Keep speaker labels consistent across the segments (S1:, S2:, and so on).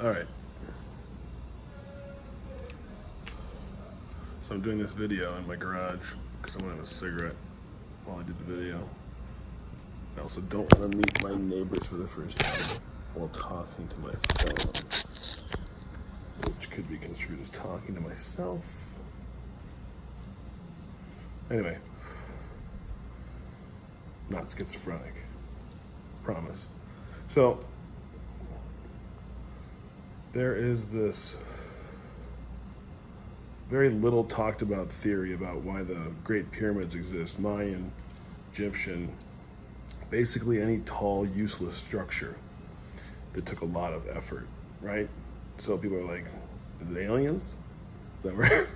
S1: All right. So I'm doing this video in my garage because I want to have a cigarette while I do the video. I also don't want to meet my neighbors for the first time while talking to my phone, which could be construed as talking to myself. Anyway, not schizophrenic, promise. So there is this very little talked about theory about why the Great Pyramids exist, Mayan, Egyptian, basically any tall, useless structure that took a lot of effort, right? So people are like, is it aliens? Is that where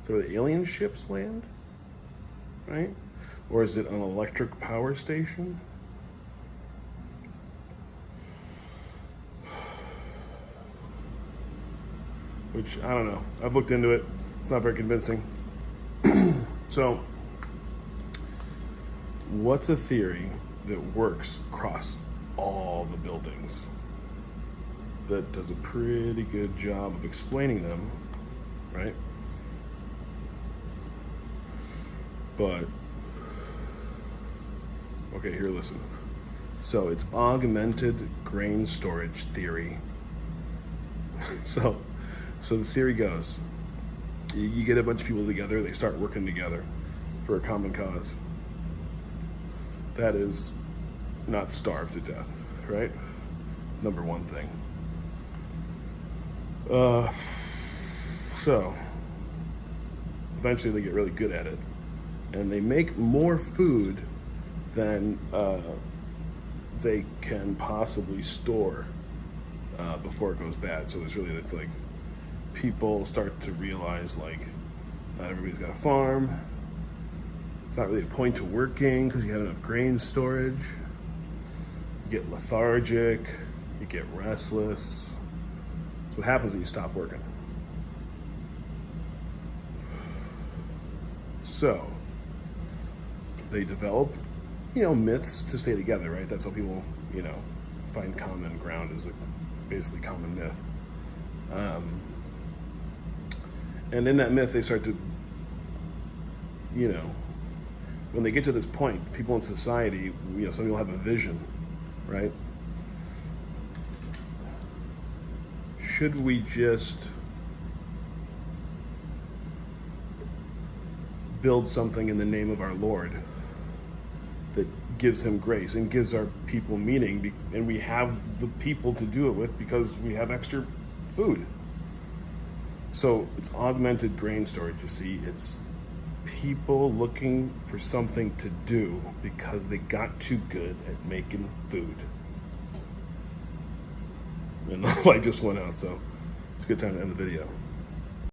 S1: the alien ships land, right? Or is it an electric power station? Which, I don't know. I've looked into it. It's not very convincing. So, what's a theory that works across all the buildings, that does a pretty good job of explaining them, right? But, okay, here, listen. So, it's augmented grain storage theory. So the theory goes, you get a bunch of people together, they start working together for a common cause. That is not starve to death, right? Number one thing. So eventually they get really good at it, and they make more food than they can possibly store before it goes bad. So it's like people start to realize, like, not everybody's got a farm. It's not really a point to working because you have enough grain storage. You get lethargic, you get restless. That's what happens when you stop working. So they develop, myths to stay together, right? That's how people, find common ground, is a basically common myth. And in that myth, they start to, when they get to this point, people in society, some people have a vision, right? Should we just build something in the name of our Lord that gives him grace and gives our people meaning, and we have the people to do it with because we have extra food? So it's augmented grain storage, you see. It's people looking for something to do because they got too good at making food. And the light just went out, so it's a good time to end the video.